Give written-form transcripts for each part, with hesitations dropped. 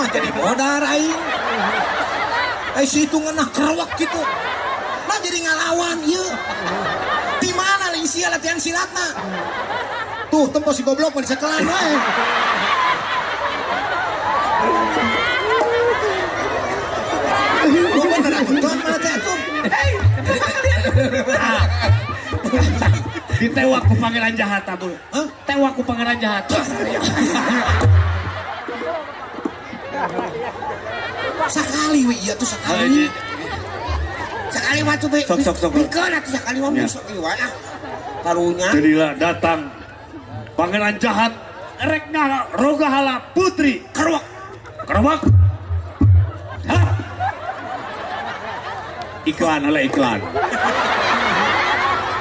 mah jadi modar aing. Situ ngenah kerwak gitu. Nah jadi ngalawan ieu. Di mana leuwih sia latihan silatna? Tuh, tempo si goblok mah disekelan wae. Lu bener aku tuh mana teh aku? Ditewak ku pangeran jahat abul. Hah? Tewak ku pangeran jahat. Sakali we iya tuh sakali. Sakali mah tuh be. Sok. Mikeun atuh sakali mah sok ieu wae ah. Karunya. Jadilah datang pangeran jahat rekna Rogahala Putri Kerwak. Hah? Iklan.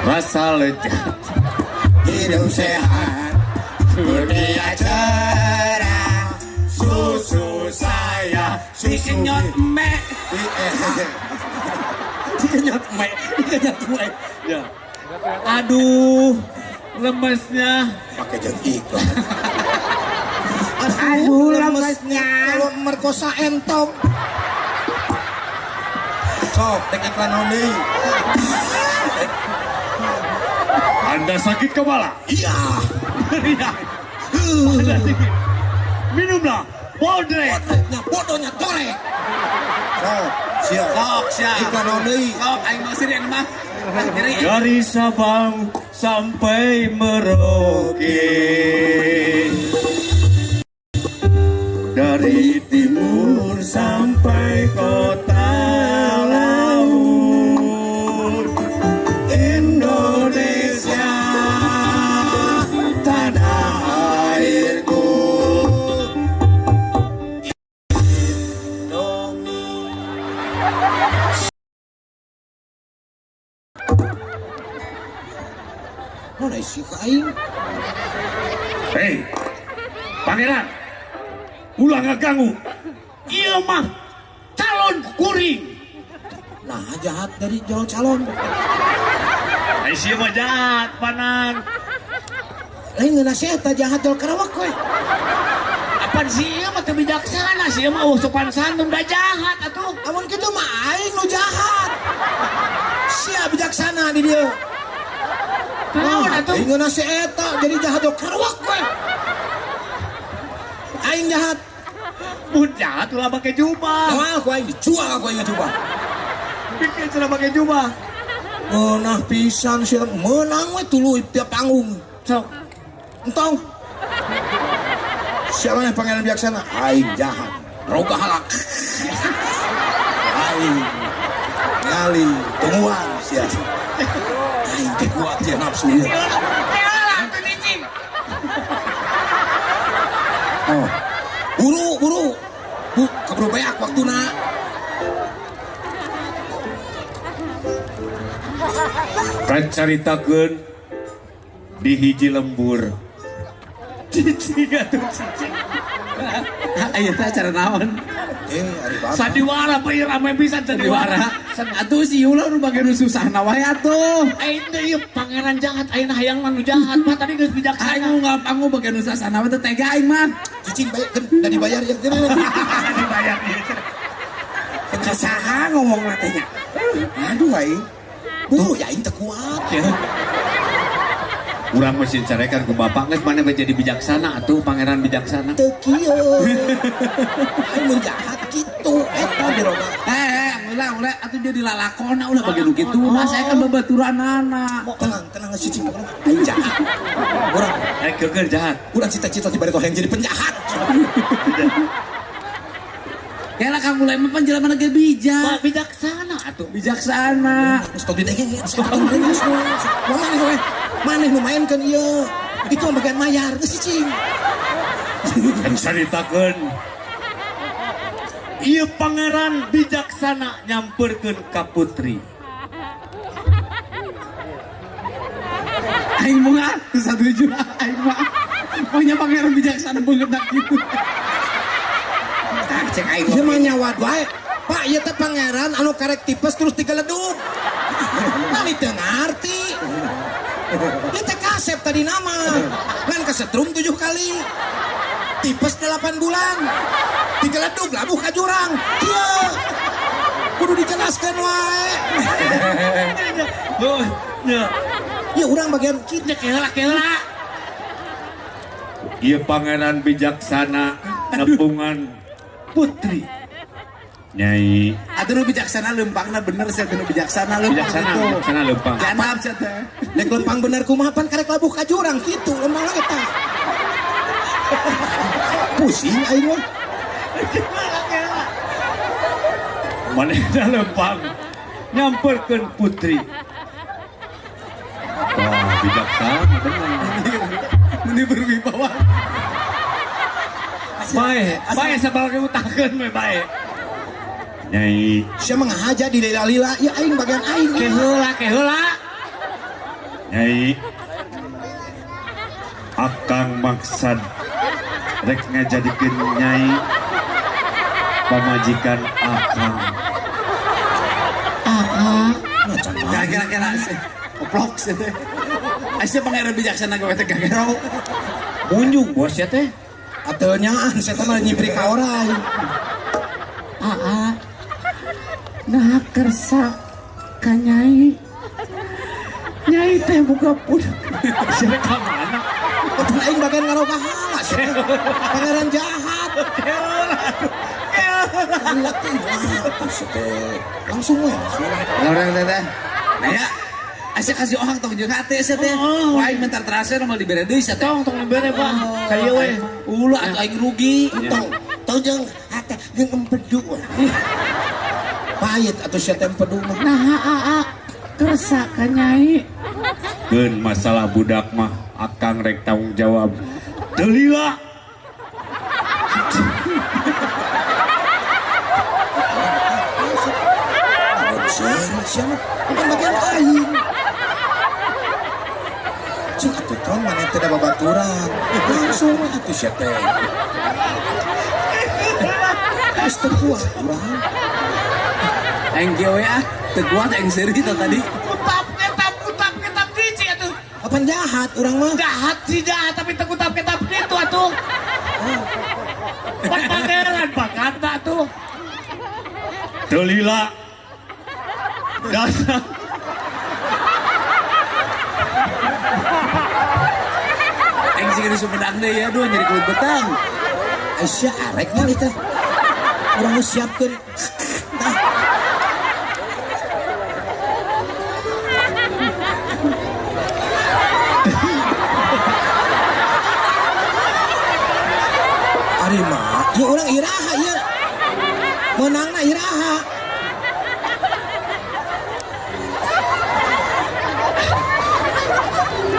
Rasa lezat Hidup sehat, dunia cerah, susu saya dikenyot me. Dikenyot me. Ya. Aduh, lemesnya. Pakai jeng iklan. Aduh, lemesnya. Kalau merkosa entong. Sok, tek iklan only. Anda sakit kepala? Iya. Iya. Anda sakit. Minumlah Bodrek. Bodohnya torek. Sok, siap. Iklan only. Sok, aing mau sirien mah. Dari Sabang sampai Merauke, dari timur sampai kota laut, Indonesia tanah airku. Mana isi kain? Hei, pangeran, ulah ngeganggu. Iya mah calon kuring. Nah, jahat dari jual calon. Aisyah mah jahat, panan. Lain nasihat jahat jual kerawak we. Apaan sih ieu mah teu bijaksana sih ieu mah sopan santun da jahat atuh. Amun kitu mah aing nu jahat. Sia bijaksana di dieu. Naon atuh? Aing nasihat jadi jahat jual kerawak we. Aing jahat. Mun jahat ulah pakai jubah. Wah, aku aing dijual aku aing coba. Bikin sudah pakai jubah. Menah pisan sih menang we tuluy tiap panggung. Sok. Entong. Siapa yang pangeran bijaksana? Aing jahat. Rogahala. Aing ngali tungguan sia. Aing teh kuat ya nafsu ieu. Oh. Buru. Keburu beak waktuna. Kan caritakeun di hiji lembur. Cicing atuh cicing. Ayo teh acara naon? Ari bapak. Sandiwara pa ieu rame pisan sandiwara. Atuh si ulah nu bage nu susah na wae atuh. Teu ieu pangeran jahat ayeuna hayang nu jahat mah tadi geus bijaksana. Aing mau ngapanggu bage nu susah na wae teh tega aing mah. Cicing bayar kan udah dibayar ya kan. Dibayar ieu. Kasaha ngomong matanya. Aduh aing. Tuh ya aing teu kuat. Urang mesin carekan ke bapak geus mana menjadi bijaksana atuh pangeran bijaksana. Teu kieu. Aing mun jahat kitu eta diroga. Ulah atuh jadi lalakona ulah bage nu kitu mah saya kan babaturanana. Tenang cicing pokoknya aing jahat. Urang Keukeun jahat. urang cita-cita ti bari yang jadi penjahat. Kela kang mulai mah panjelema ge bijak. Bijaksana atuh. Bijaksana. Stop di dege ya. Maneh nu maenkeun ieu. Itu mah bagian mayar geus cicing. Kan caritakeun ieu pangeran bijaksana nyamperkeun ka putri. Aing mah setuju aing mah. Pokoknya pangeran bijaksana banget dak gitu. Tah cek aing ieu mah nyawat wae. Pak, ieu teh pangeran anu karek tipes terus digeleduk. Nami teu ngarti. Ieu teh kasep tadi nama. Ngan kesetrum 7 kali. Tipes 8 bulan. Digeledug labuh ka jurang. Iya. Kudu dijelaskan wae. Oh, ya. Ya urang bagian kita. Kela. Ieu pangeran bijaksana nepungan putri. Nyai Atuh nu bijaksana leumpangna bener sia nu bijaksana leumpang. bijaksana leumpang. Janab sia teh. Nek lempang bener kumaha pan karek labuh ka jurang kitu lempang eta. Pusing aing mah. Manehna leumpang nyamperkeun putri. Wah, bijaksana bener. Ini berwibawa. Bae sabal diutakeun we bae. Nyai Sia mengahaja di lila-lila ya aing bagian aing. Keheula. Nyai Akang maksad rek ngajadikeun Nyai pamajikan Akang. Gara-gara sih. Goblok sih teh. Asa pangeran bijaksana gawe teh gagerau. Munjung bos ya teh. Atuh nyaan saya mah nyipri ka orang. Nah kersa ka Nyai. Nyai teh buka pun. Sire ka mana? Betul aing bagian ngaro kahala sia. Pangeran jahat. Lihat langsung we. Orang teh. Nah ya. Asa kasih orang tong jeung hate sia teh. Wah aing mentar terasa mah dibere deui sia teh. Tong libere Pak. Kayu we. Ulah atuh aing rugi. Tong jeung hate jeung empedu. Pahit atuh sia teh empedu mah. Nah kersa ka Nyai. Keun masalah budak mah Akang rek tanggung jawab. Delila Sia mah bukan bagian aing. Cing atuh tong mana teh da babaturan. Langsung atuh sia teh. Geus teu kuat urang. Aing kieu we teu kuat aing seuri tadi. Kutap ketap dici atuh. Apaan jahat urang mah? Jahat sih jahat tapi tekutap ketap gitu atuh. Pangeran pakata tuh. Delila datang Aing sih di Sumedang deui ya duh nyari kulit betang. Aisyah arek nya teh. Urang geus siapkeun. Ari mah, ya urang iraha ya. Menangna iraha.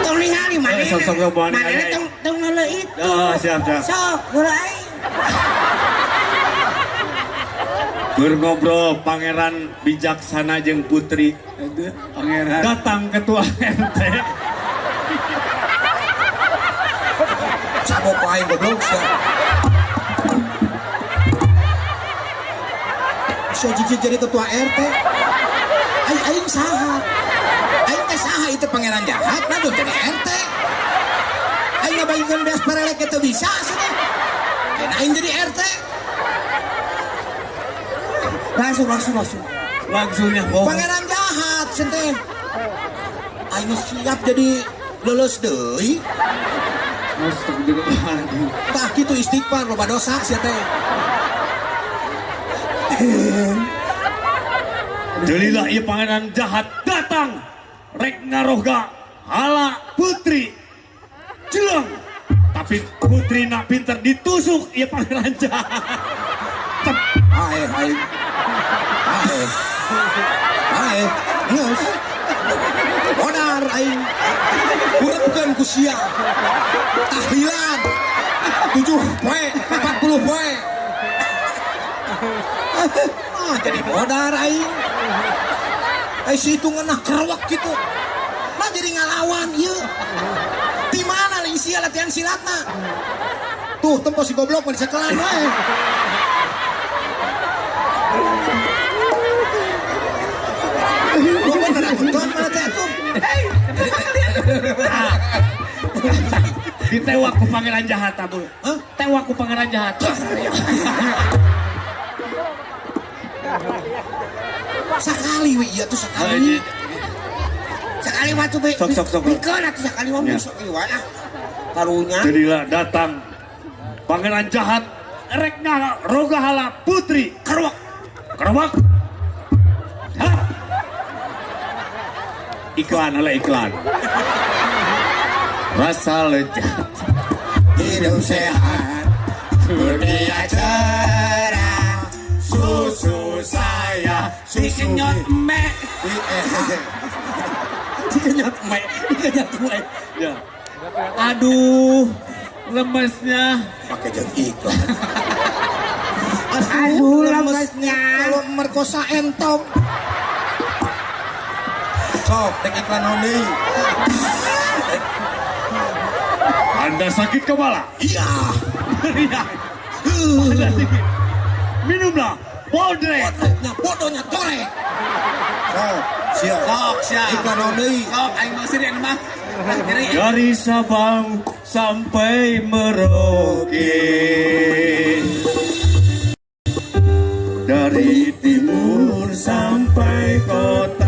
Tong ningali mana? sok bawa Mana tong ngaleuit. Oh, siap. Sok, mulai. Keur ngobrol pangeran bijaksana jeung putri. Aduh, pangeran. Datang ketua RT. Cabok aing goblok sia. Sia jijik jadi ketua RT. Aing saha? Aing teh saha itu pangeran jahat nah jadi RT. Aing ngabayangkeun beas parelek teu bisa cenah. Aing jadi RT. Langsungnya bohong. Pangeran jahat senten. Aing siap jadi lulus deui. Astagfirullahaladzim. Tah kitu istighfar loba dosa sia teh. Delila ieu pangeran jahat datang rek ngaroga hala putri Cilang. Tapi putri nak pinter ditusuk ieu pangeran jahat. Cep. Ae. Ngeus. Modar aing. Urepkeun ku sia. Tahlilan. 7 poe, 40 poe. Jadi modar aing. Si itu ngenah kerewak gitu. Nah jadi ngalawan ieu. Di mana leuwih sia latihan silatna? Tuh, tempo si goblok mah disekelan wae. Gua bener atuh, tuan mana teh atuh? Ditewak ku pangeran jahat abul. Hah? Tewak ku pangeran jahat. deui we ieu tuh sekali. Sekali mah tuh be. Sok. Pikeun atuh sekali mah Ya. sok ieu ah. Karunya. Jadilah datang pangeran jahat Regna Rogahala Putri Keruak. Kerawak. Hah? Iklan ala iklan. Rasa lezat Hidup sehat. Dunia cerah. susu saya Dikenyot me. Dikenyot me. ya. Aduh, lemesnya. Pakai jam iklan. Aduh, lemesnya. Kalau merkosa entong. Sok, tek iklan only. Anda sakit kepala? Iya. Iya. Anda sakit. Minumlah Bodrek. Bodohnya torek. Sok, siap. Sok sia. Iklan only. Sok aing mau siri mah. Kiri. Dari Sabang sampai Merauke, dari timur sampai kota